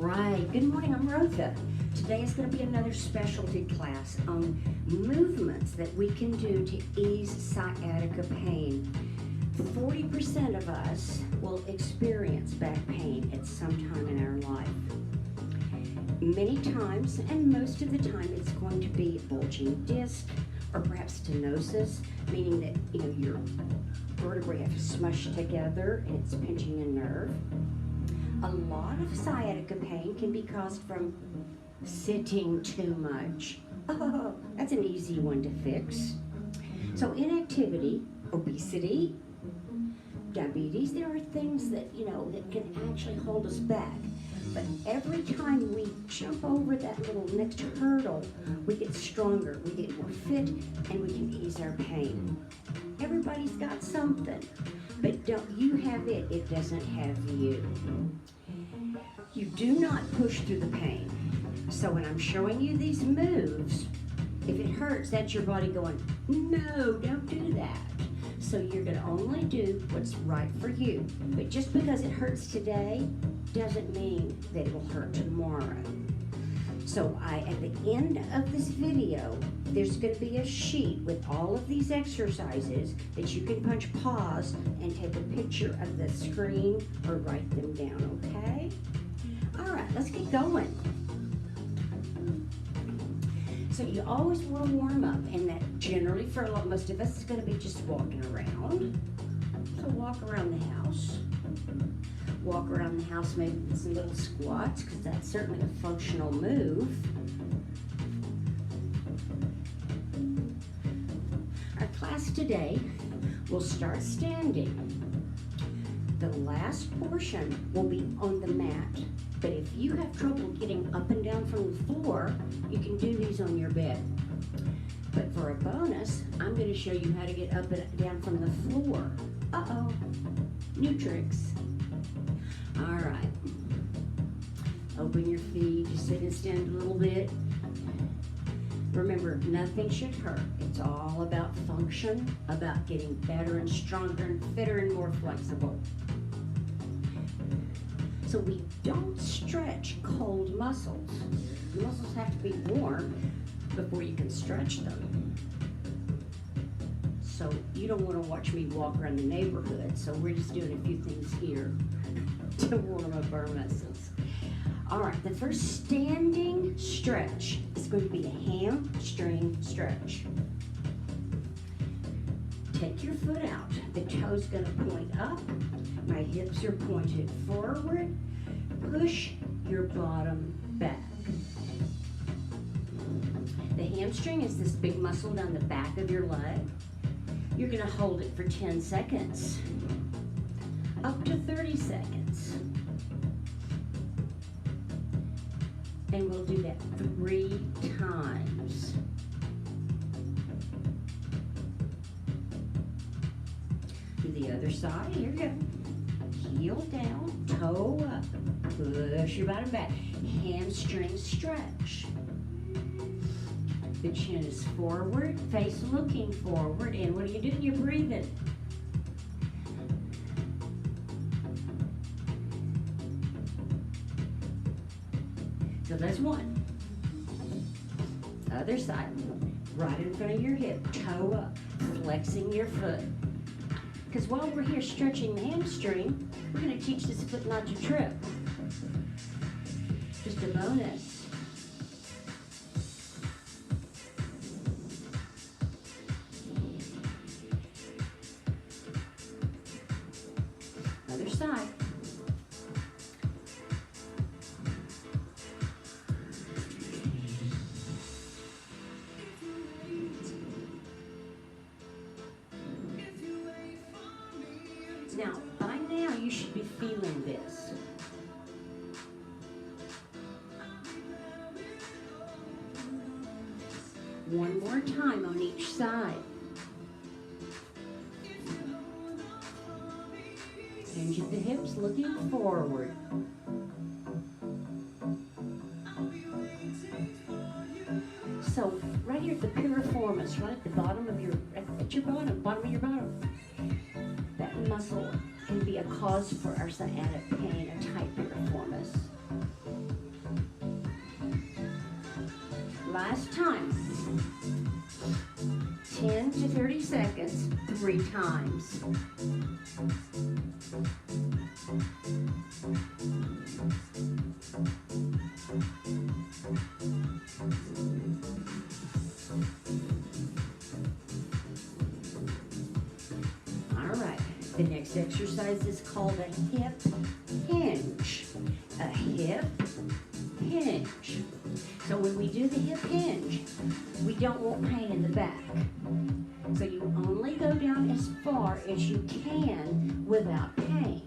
right, good morning, I'm Rotha. Today is going to be another specialty class on movements that we can do to ease sciatica pain. 40% of us will experience back pain at some time in our life. Many times, and most of the time, it's going to be bulging disc or perhaps stenosis, meaning that your vertebrae have smushed together and it's pinching a nerve. A lot of sciatica pain can be caused from sitting too much. Oh, that's an easy one to fix. So inactivity, obesity, diabetes, there are things that, that can actually hold us back. But every time we jump over that little next hurdle, we get stronger, we get more fit, and we can ease our pain. Everybody's got something, but don't you have it, it doesn't have you. You do not push through the pain. So when I'm showing you these moves, if it hurts, that's your body going, no, don't do that. So you're going to only do what's right for you. But just because it hurts today doesn't mean that it will hurt tomorrow. So at the end of this video, there's going to be a sheet with all of these exercises that you can punch pause and take a picture of the screen or write them down, okay? All right, let's get going. So you always want to warm up, and that generally for most of us is going to be just walking around. So walk around the house. Walk around the house maybe with some little squats, because that's certainly a functional move. Our class today will start standing. The last portion will be on the mat. But if you have trouble getting up and down from the floor, you can do these on your bed. But for a bonus, I'm going to show you how to get up and down from the floor. Uh-oh, new tricks. All right. Open your feet, just sit and stand a little bit. Remember, nothing should hurt. It's all about function, about getting better and stronger and fitter and more flexible. So we don't stretch cold muscles. The muscles have to be warm before you can stretch them. So you don't want to watch me walk around the neighborhood, so we're just doing a few things here to warm up our muscles. All right, the first standing stretch is going to be a hamstring stretch. Take your foot out. The toe's going to point up. My hips are pointed forward. Push your bottom back. The hamstring is this big muscle down the back of your leg. You're going to hold it for 10 seconds, up to 30 seconds. And we'll do that 3 times. To the other side, here we go. Heel down, toe up, push your bottom back. Hamstring stretch. The chin is forward, face looking forward, and what are you doing? You're breathing. So that's one. Other side, right in front of your hip, toe up, flexing your foot. Because while we're here stretching the hamstring, we're going to teach this foot not to trip. Just a bonus. Other side. Now, by now, you should be feeling this. One more time on each side. Hinge at the hips, looking forward. So, right here at the piriformis, right at the bottom of your, at your bottom of your bottom. That muscle can be a cause for our sciatic pain, a tight piriformis. last time. 10 to 30 seconds, 3 times. All right, the next exercise is called a hip hinge. A hip hinge. So when we do the hip hinge, we don't want pain in the back. So you only go down as far as you can without pain.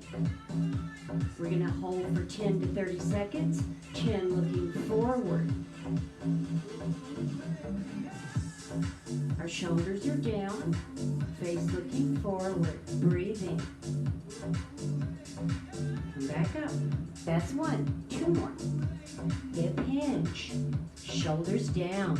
We're going to hold for 10 to 30 seconds, chin looking forward. Our shoulders are down, face looking forward, breathing. Come back up. That's 1. 2 more. Hip hinge, shoulders down.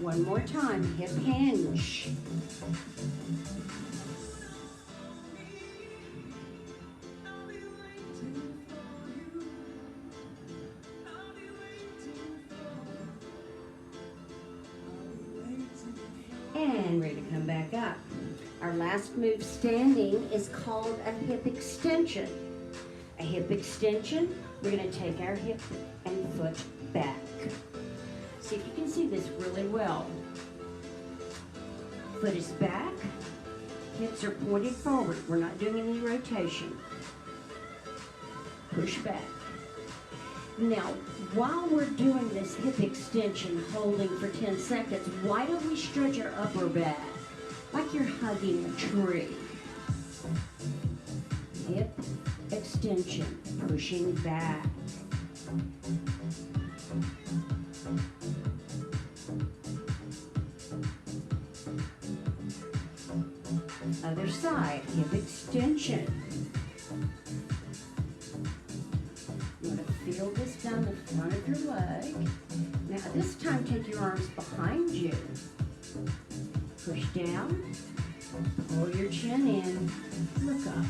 One more time, hip hinge. And ready to come back up. Our last move standing is called a hip extension. A hip extension, we're going to take our hip and foot back. See if you can see this really well. Foot is back, hips are pointed forward. We're not doing any rotation. Push back. Now, while we're doing this hip extension, holding for 10 seconds, why don't we stretch our upper back like you're hugging a tree? Hip extension, pushing back. Other side, hip extension. You want to feel this down the front of your leg. Now this time take your arms behind you. Push down, pull your chin in, look up.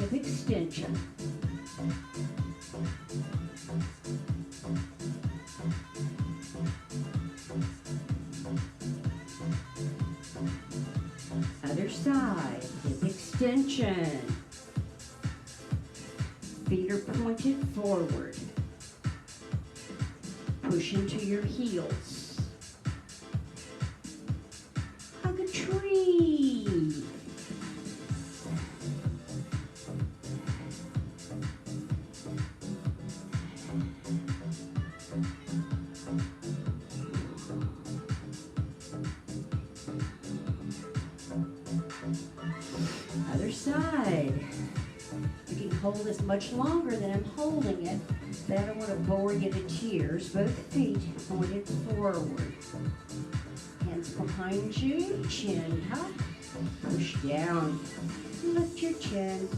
Hip extension. Other side, hip extension. Feet are pointed forward. Push into your heels. Hug a tree. Other side. You can hold this much longer than I'm holding it, but I don't want to bore you to tears. Both feet pointed forward. Hands behind you, chin up, push down, lift your chin.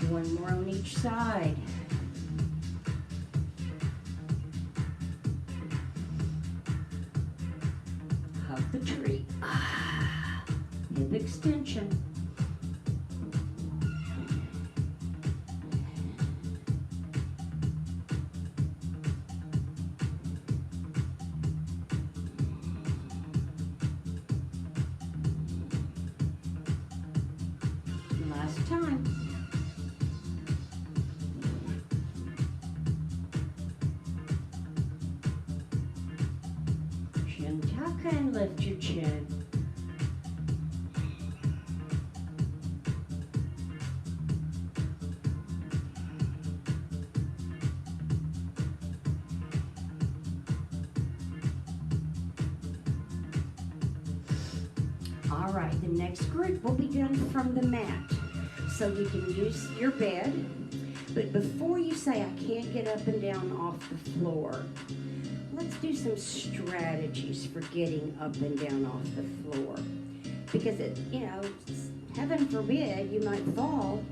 One more on each side. Hug the tree. Hip extension. Last time. Chin tuck and lift your chin. All right, the next group will be done from the mat. So you can use your bed, but before you say, I can't get up and down off the floor, let's do some strategies for getting up and down off the floor. Because heaven forbid, you might fall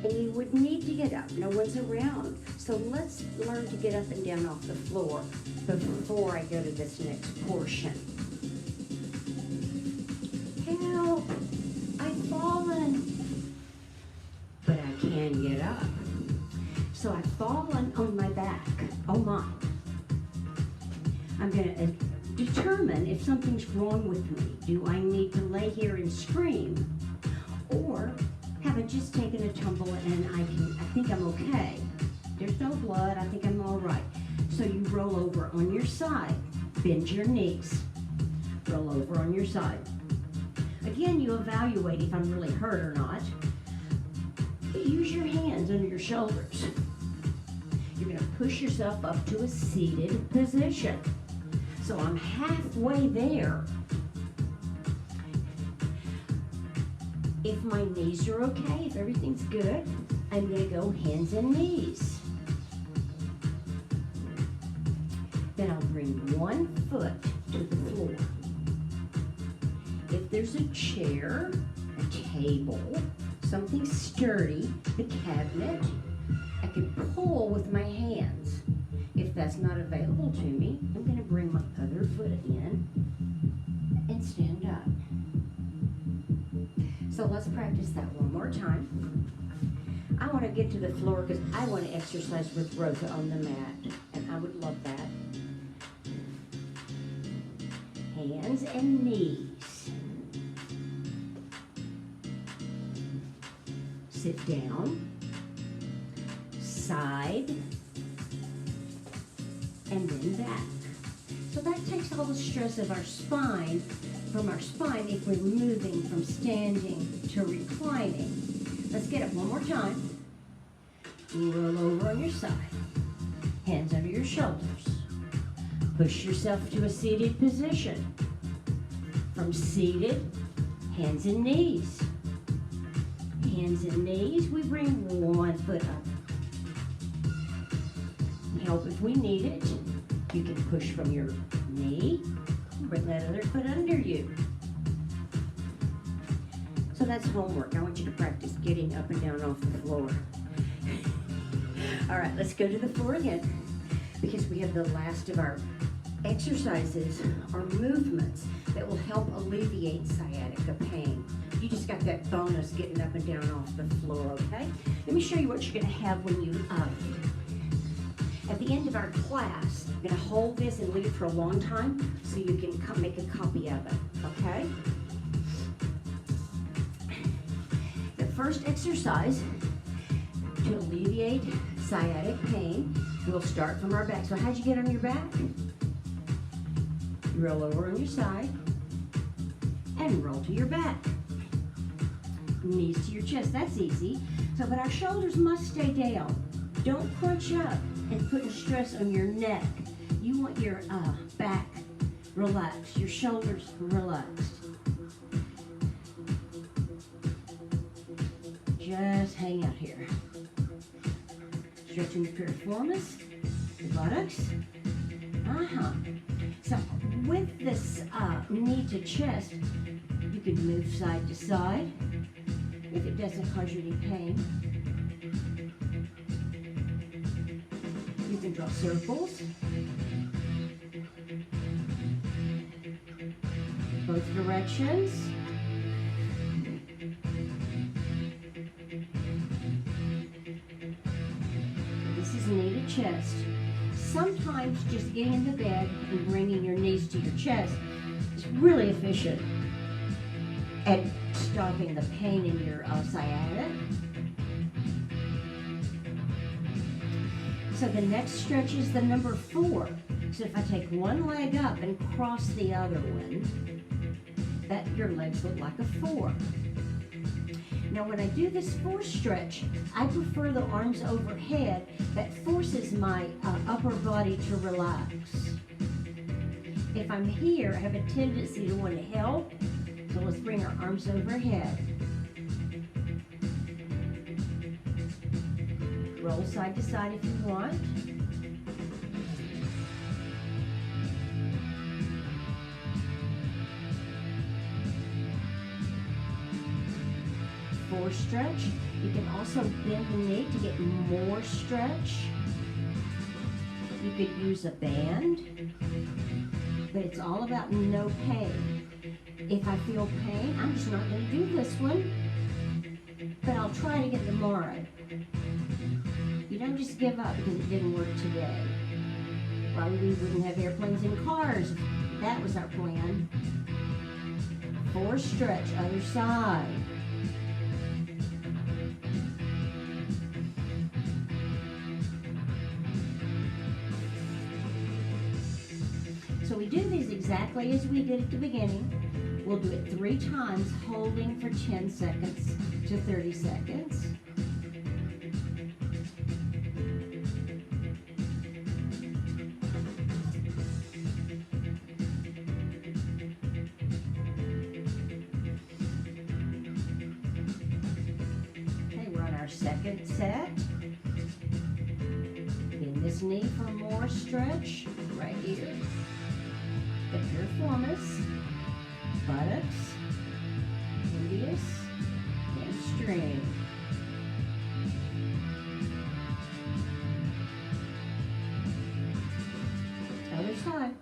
and you would need to get up. No one's around. So let's learn to get up and down off the floor before I go to this next portion. Help! I've fallen. But I can get up. So I've fallen on my back. Oh my. I'm going to determine if something's wrong with me. Do I need to lay here and scream? Or have I just taken a tumble and I think I'm okay? There's no blood, I think I'm all right. So you roll over on your side, bend your knees, roll over on your side. Again, you evaluate if I'm really hurt or not. Use your hands under your shoulders. You're going to push yourself up to a seated position. So I'm halfway there. If my knees are okay, if everything's good, I'm going to go hands and knees. Then I'll bring one foot to the floor. If there's a chair, a table, something sturdy, the cabinet, I can pull with my hands. If that's not available to me, I'm going to bring my other foot in and stand up. So let's practice that one more time. I want to get to the floor because I want to exercise with Rotha on the mat, and I would love that. Hands and knees. Sit down. Side. And then back. So that takes all the stress of our spine, from our spine if we're moving from standing to reclining. Let's get up one more time. Roll over on your side. Hands under your shoulders. Push yourself to a seated position. From seated, hands and knees. Hands and knees, we bring one foot up. Help if we need it. You can push from your knee, bring that other foot under you. So that's homework. I want you to practice getting up and down off the floor. All right, let's go to the floor again, because we have the last of our exercises or movements that will help alleviate sciatica pain. You just got that bonus getting up and down off the floor, okay? Let me show you what you're going to have when you at the end of our class. I'm going to hold this and leave it for a long time so you can make a copy of it, okay? The first exercise to alleviate sciatic pain, we'll start from our back. So how'd you get on your back? Roll over on your side and roll to your back. Knees to your chest, that's easy. So, but our shoulders must stay down. Don't crunch up and put stress on your neck. You want your back relaxed, your shoulders relaxed. Just hang out here. Stretching the piriformis, the buttocks. So with this knee to chest, you can move side to side if it doesn't cause you any pain. You can draw circles. Both directions. This is knee to chest. Sometimes just getting in the bed and bringing your knees to your chest is really efficient at stopping the pain in your sciatica. So the next stretch is the number 4. So if I take one leg up and cross the other one, that your legs look like a 4. Now when I do this 4 stretch, I prefer the arms overhead. That forces my upper body to relax. If I'm here, I have a tendency to want to help. So let's bring our arms overhead. Roll side to side if you want. 4 stretch. You can also bend the knee to get more stretch. You could use a band, but it's all about no pain. If I feel pain, I'm just not going to do this one, but I'll try it again tomorrow. You don't just give up because it didn't work today. Probably we wouldn't have airplanes and cars if that was our plan. 4 stretch, other side. So we do these exactly as we did at the beginning. We'll do it 3 times, holding for 10 seconds to 30 seconds. Okay, we're on our second set. Bend this knee for more stretch right here. The piriformis, buttocks, gluteus, hamstring. Other side.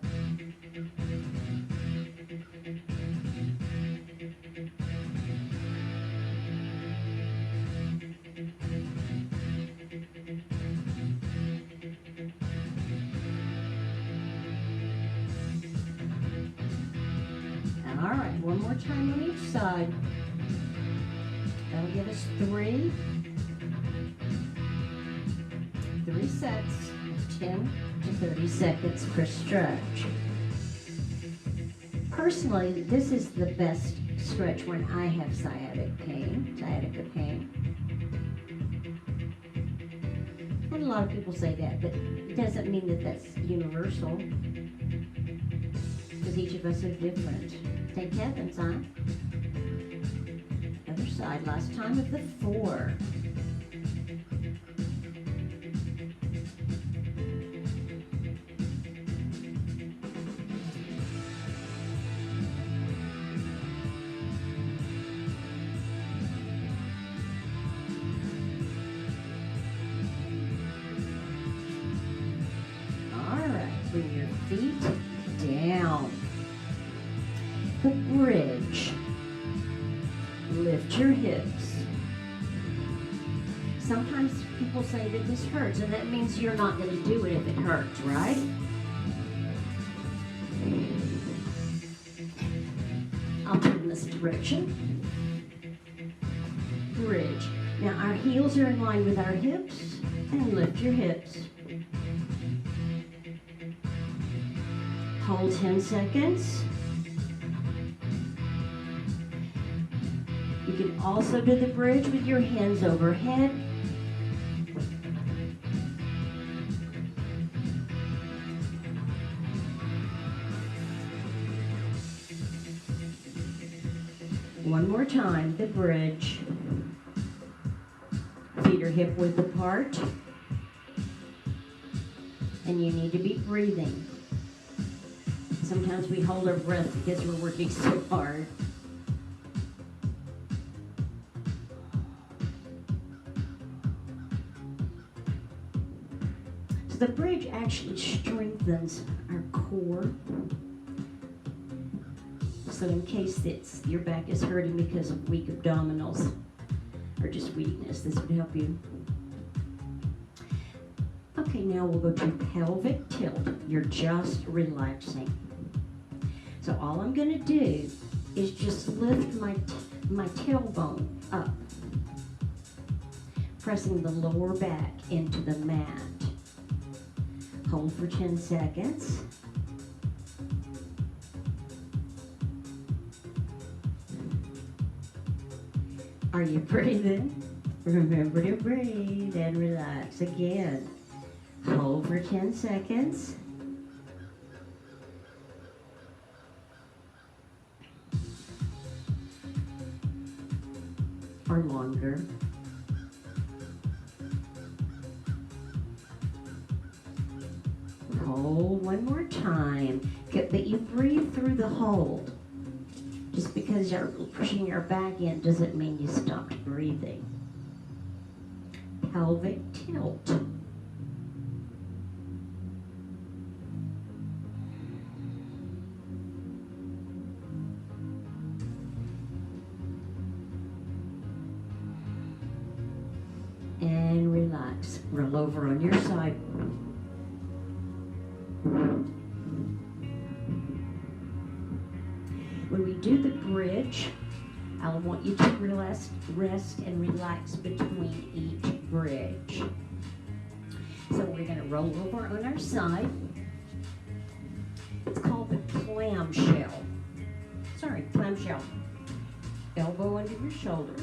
All right, one more time on each side. That'll give us 3 sets of 10 to 30 seconds per stretch. Personally, this is the best stretch when I have sciatica pain. And a lot of people say that, but it doesn't mean that that's universal, because each of us are different. Take Kevin's, huh? Other side, last time with the 4. All right, bring your feet down. The bridge. Lift your hips. Sometimes people say that this hurts, and that means you're not going to do it if it hurts, right? I'll turn this direction. Bridge. Now our heels are in line with our hips, and lift your hips. Hold 10 seconds. You can also do the bridge with your hands overhead. One more time, the bridge. Feet are hip width apart. And you need to be breathing. Sometimes we hold our breath because we're working so hard. The bridge actually strengthens our core. So in case your back is hurting because of weak abdominals or just weakness, this would help you. Okay, now we'll go to pelvic tilt. You're just relaxing. So all I'm going to do is just lift my tailbone up, pressing the lower back into the mat. Hold for 10 seconds. Are you breathing? Remember to breathe and relax again. Hold for 10 seconds. Or longer. Hold one more time, but you breathe through the hold. Just because you're pushing your back in doesn't mean you stopped breathing. breathing. Pelvic tilt. And relax. Roll over on your side. When we do the bridge, I want you to rest and relax between each bridge. So we're going to roll over on our side. It's called the clamshell. Clamshell. Elbow under your shoulder.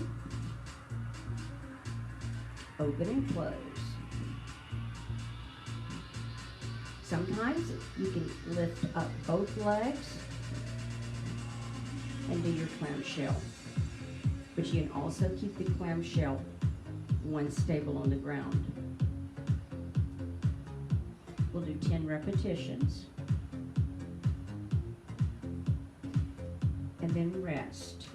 Open and close. Sometimes you can lift up both legs and do your clamshell. But you can also keep the clamshell one stable on the ground. We'll do 10 repetitions. And then rest.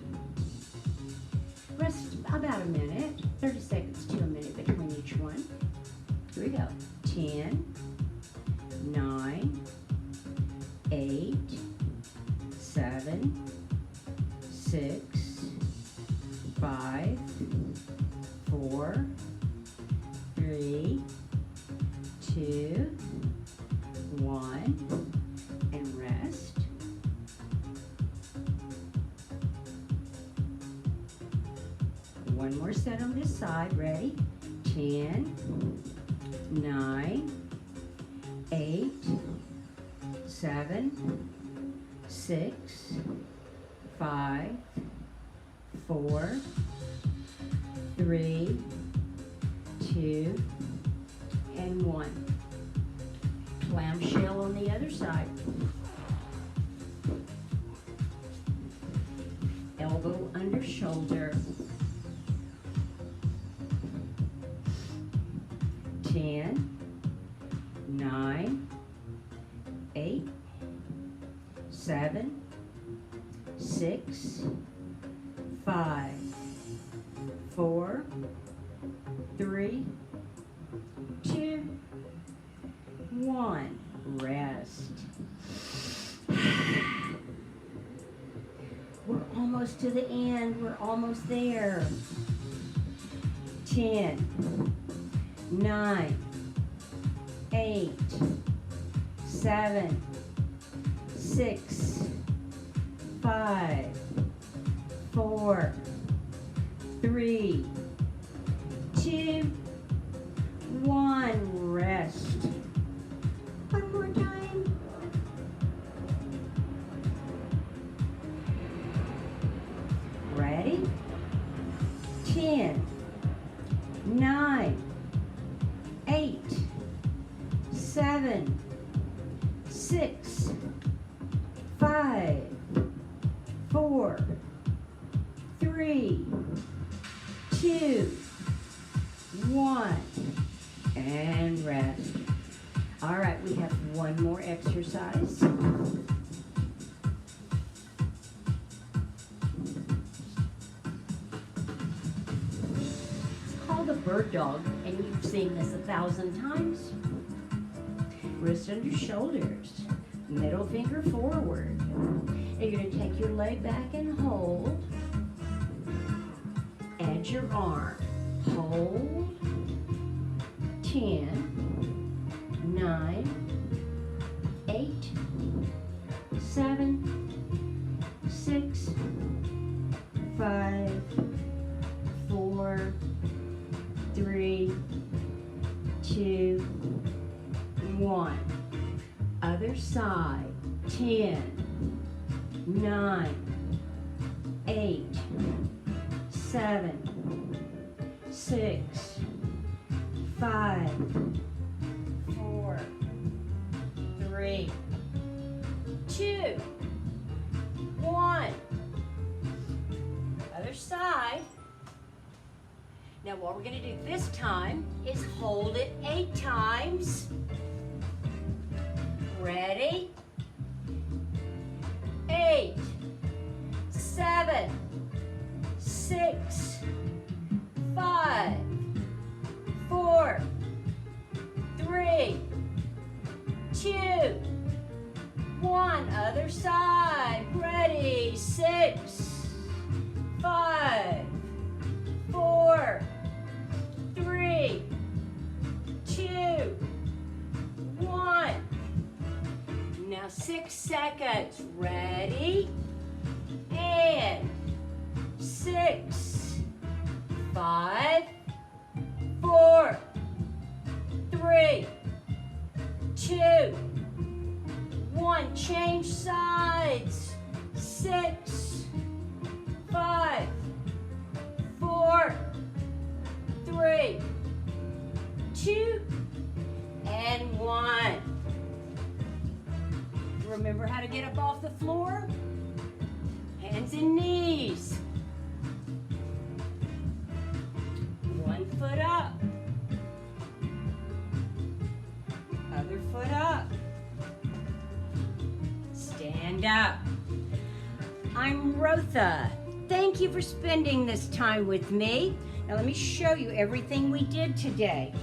Rest about a minute, 30 seconds to a minute between each one. Here we go. 10, 9, 8, 7, 6, 5, 4, 3, 2, 1, and rest. One more set on this side. Ready? 10, 9, 8, 7, 6, 5, 4, 3, 2, and 1. Clamshell on the other side. Elbow under shoulder. 10, 9, 8, 7, 6, 5, 4, 3, 2, 1. Rest. We're almost to the end. We're almost there. 10, 9, 8, 7, 6, 5, 4, 3, 2, 1. Rest. One more time. Ready? 10, 9, 8, 7, 6, 5, 4, 3, 2, 1, and rest. All right, we have one more exercise. It's called a bird dog, and you've seen this 1,000 times. Wrist under shoulders, middle finger forward. And you're going to take your leg back and hold. Add your arm. Hold. 10, 9, 8, 7, 6, 5, 4, 3, 2, 1. Other side. 10, 9, 8, 7, 6, 5, 4, 3, 2, 1. Other side. Now what we're going to do this time is hold it 8 times. Ready? 8, 7, 6, Other side. Ready. 6, 5, 4, 3, 2, 1. Now 6 seconds. Ready? And 6, 5, 4, 3, 2, 1. Change sides. 6, 5, 4, 3, 2, and 1. Remember how to get up off the floor? Hands and knees. 1 foot up. Other foot up. Stand up. I'm Rotha. Thank you for spending this time with me. Now let me show you everything we did today.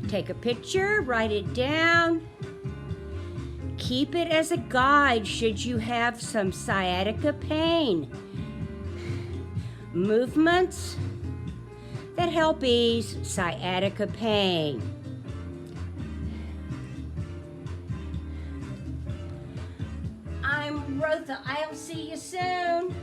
Take a picture, write it down. Keep it as a guide should you have some sciatica pain. Movements that help ease sciatica pain. I'm Rotha. I'll see you soon.